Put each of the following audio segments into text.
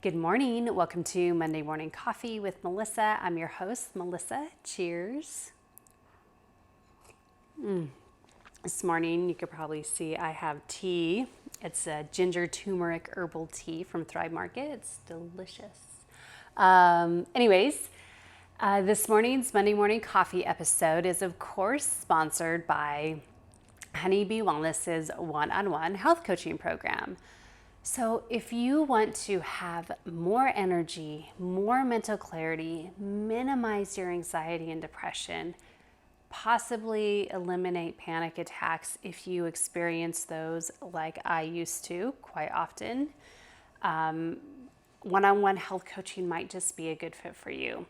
Good morning. Welcome to Monday Morning Coffee with Melissa. I'm your host, Melissa. Cheers. This morning, you could probably see I have tea. It's a ginger turmeric herbal tea from Thrive Market. It's delicious. Anyways, this morning's Monday Morning Coffee episode is, of course, sponsored by Honeybee Wellness's one-on-one health coaching program. So if you want to have more energy, more mental clarity, minimize your anxiety and depression, possibly eliminate panic attacks if you experience those like I used to quite often, one-on-one health coaching might just be a good fit for you.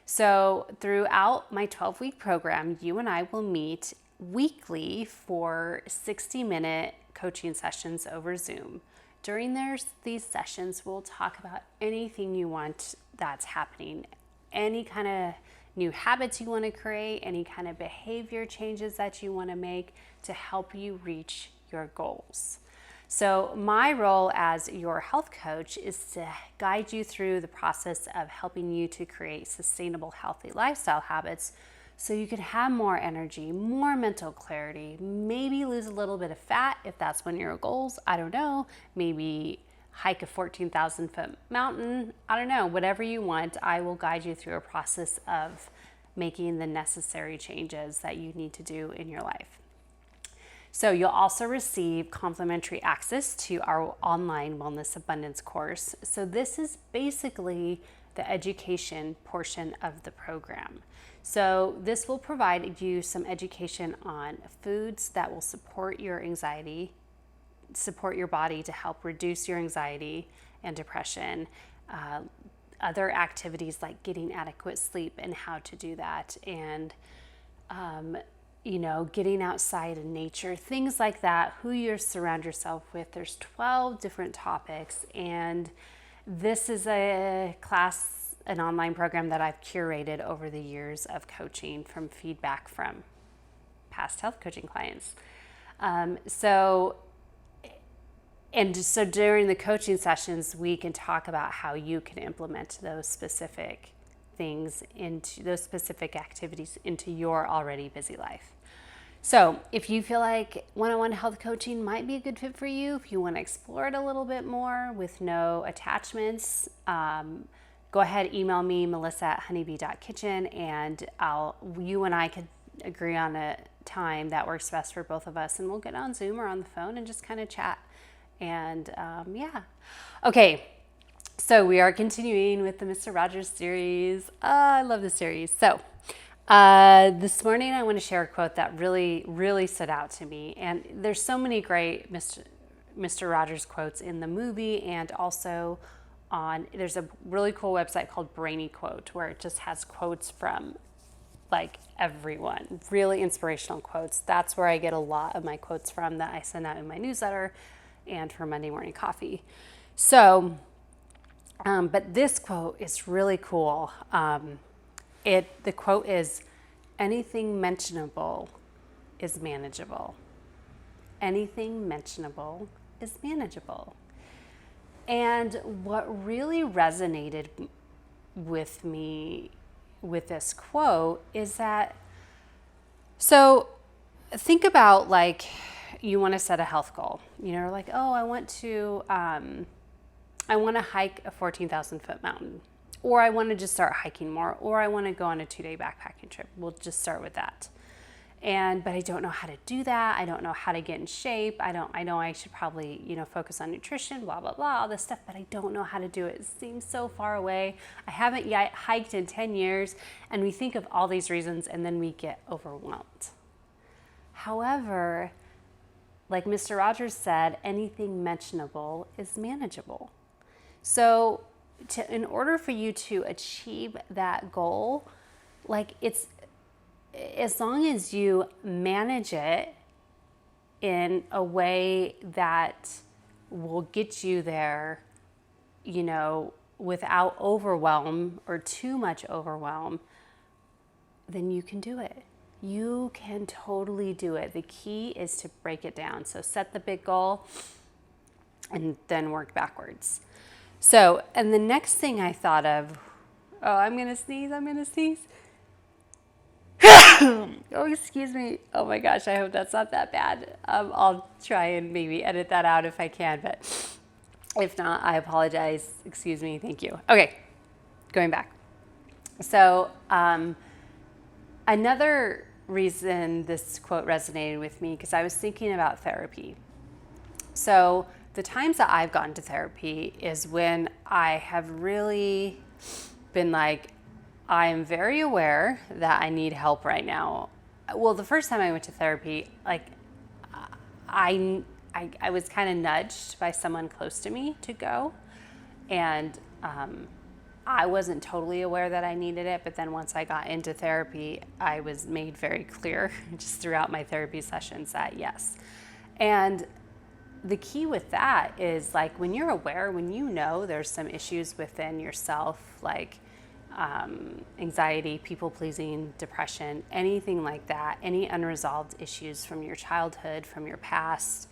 So throughout my 12-week program, you and I will meet weekly for 60-minute coaching sessions over Zoom. During these sessions, we'll talk about anything you want that's happening, any kind of new habits you want to create, any kind of behavior changes that you want to make to help you reach your goals. So my role as your health coach is to guide you through the process of helping you to create sustainable, healthy lifestyle habits so you can have more energy, more mental clarity, maybe lose a little bit of fat if that's one of your goals. I don't know. Maybe hike a 14,000 foot mountain. I don't know. Whatever you want, I will guide you through a process of making the necessary changes that you need to do in your life. So you'll also receive complimentary access to our online Wellness Abundance course. So this is basically the education portion of the program. So this will provide you some education on foods that will support your anxiety, support your body to help reduce your anxiety and depression, other activities like getting adequate sleep and how to do that, and getting outside in nature, things like that, who you surround yourself with. There's 12 different topics, and this is a class, an online program that I've curated over the years of coaching from feedback from past health coaching clients. So during the coaching sessions, we can talk about how you can implement those specific things into those specific activities into your already busy life. So if you feel like one-on-one health coaching might be a good fit for you, if you want to explore it a little bit more with no attachments, go ahead, email me, melissa@honeybee.kitchen, and you and I could agree on a time that works best for both of us, and we'll get on Zoom or on the phone and just kind of chat. And Okay, so we are continuing with the Mr. Rogers series. I love this series. So this morning I want to share a quote that really, really stood out to me. And there's so many great Mr. Rogers quotes in the movie, and also there's a really cool website called Brainy Quote, where it just has quotes from like everyone, really inspirational quotes. That's where I get a lot of my quotes from that I send out in my newsletter and for Monday Morning Coffee. So, but this quote is really cool. The quote is, "Anything mentionable is manageable. Anything mentionable is manageable." And what really resonated with me with this quote is that, so think about like you want to set a health goal. Like, oh, I want to hike a 14,000 foot mountain, or I want to just start hiking more, or I want to go on a 2-day backpacking trip. We'll just start with that. But I don't know how to do that. I don't know how to get in shape. I know I should probably, focus on nutrition, blah, blah, blah, all this stuff, but I don't know how to do it. It seems so far away. I haven't yet hiked in 10 years. And we think of all these reasons and then we get overwhelmed. However, like Mr. Rogers said, anything mentionable is manageable. So in order for you to achieve that goal, like as long as you manage it in a way that will get you there, without overwhelm or too much overwhelm, then you can do it. You can totally do it. The key is to break it down. So set the big goal and then work backwards. So, and the next thing I thought of, oh, I'm going to sneeze. Oh, excuse me. Oh my gosh, I hope that's not that bad. I'll try and maybe edit that out if I can, but if not, I apologize. Excuse me. Thank you. Okay, going back. So, another reason this quote resonated with me, because I was thinking about therapy. So, the times that I've gone to therapy is when I have really been like, I am very aware that I need help right now. Well, the first time I went to therapy, like I was kind of nudged by someone close to me to go, and I wasn't totally aware that I needed it. But then once I got into therapy, I was made very clear just throughout my therapy sessions that yes. And the key with that is like when you're aware, when you know there's some issues within yourself, like anxiety, people pleasing, depression, anything like that, any unresolved issues from your childhood, from your past,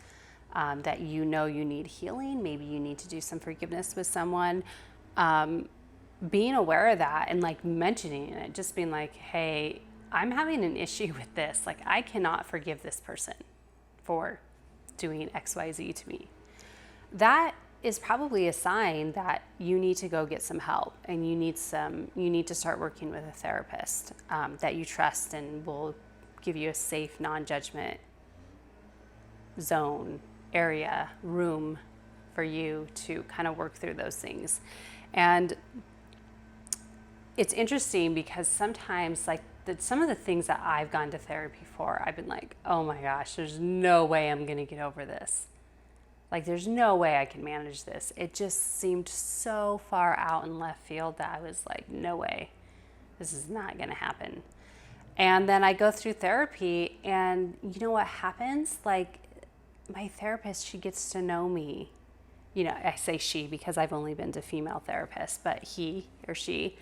that you know you need healing, maybe you need to do some forgiveness with someone, being aware of that and like mentioning it, just being like, hey, I'm having an issue with this. Like, I cannot forgive this person for doing XYZ to me. That is probably a sign that you need to go get some help, and you need to start working with a therapist that you trust and will give you a safe, non-judgment zone, area, room for you to kind of work through those things. And it's interesting because sometimes like some of the things that I've gone to therapy for, I've been like, oh my gosh, there's no way I'm going to get over this. Like, there's no way I can manage this. It just seemed so far out in left field that I was like, no way, this is not going to happen. And then I go through therapy, and you know what happens? Like, my therapist, she gets to know me. You know, I say she because I've only been to female therapists, but he or she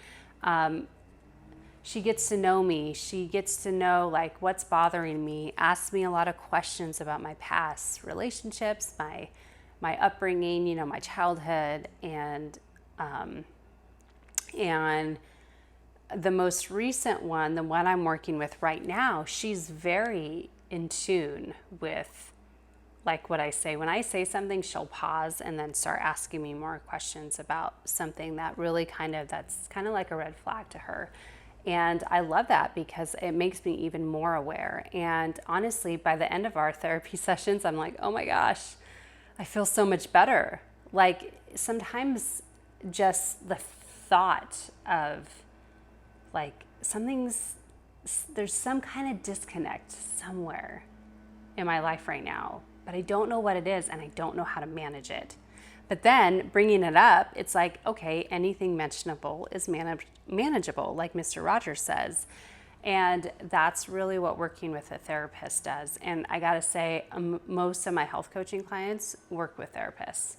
gets to know me. She gets to know like what's bothering me, asks me a lot of questions about my past relationships, my upbringing, you know, my childhood, and the most recent one, the one I'm working with right now, she's very in tune with like what I say. When I say something, she'll pause and then start asking me more questions about something that really that's kind of like a red flag to her. And I love that because it makes me even more aware. And honestly, by the end of our therapy sessions, I'm like, oh my gosh, I feel so much better. Like sometimes just the thought of like there's some kind of disconnect somewhere in my life right now, but I don't know what it is and I don't know how to manage it. But then bringing it up, it's like, okay, anything mentionable is manageable, like Mr. Rogers says. And that's really what working with a therapist does. And I gotta say, most of my health coaching clients work with therapists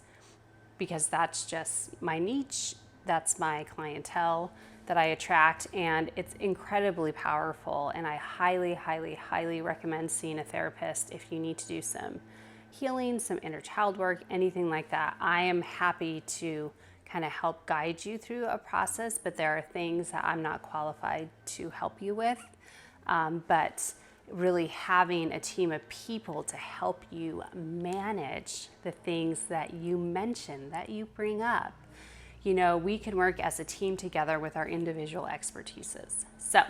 because that's just my niche, that's my clientele that I attract, and it's incredibly powerful. And I highly, highly, highly recommend seeing a therapist if you need to do some healing, some inner child work, anything like that. I am happy to kind of help guide you through a process, but there are things that I'm not qualified to help you with. But really having a team of people to help you manage the things that you mention, that you bring up. You know, we can work as a team together with our individual expertises. So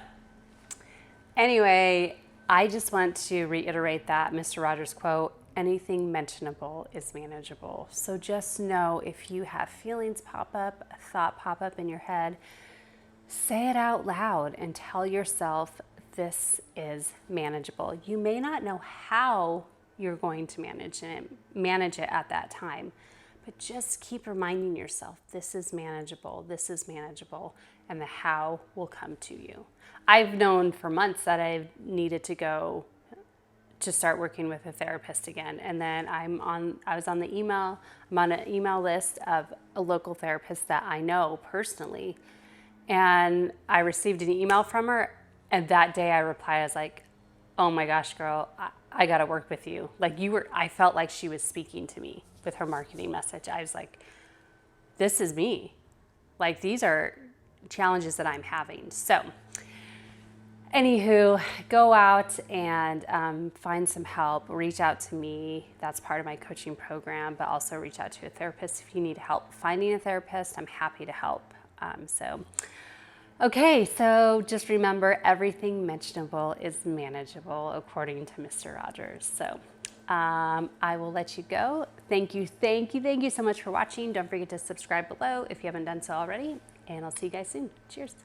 anyway, I just want to reiterate that Mr. Rogers quote, anything mentionable is manageable. So just know if you have feelings pop up, a thought pop up in your head, say it out loud and tell yourself this is manageable. You may not know how you're going to manage it at that time, but just keep reminding yourself this is manageable, and the how will come to you. I've known for months that I've needed to go to start working with a therapist again. And then I'm on an email list of a local therapist that I know personally. And I received an email from her, and that day I replied, I was like, oh my gosh, girl, I gotta work with you. Like I felt like she was speaking to me with her marketing message. I was like, this is me. Like, these are challenges that I'm having. So anywho, go out and find some help. Reach out to me. That's part of my coaching program, but also reach out to a therapist if you need help finding a therapist. I'm happy to help. Okay, so just remember, everything mentionable is manageable, according to Mr. Rogers. So I will let you go. Thank you so much for watching. Don't forget to subscribe below if you haven't done so already, and I'll see you guys soon. Cheers.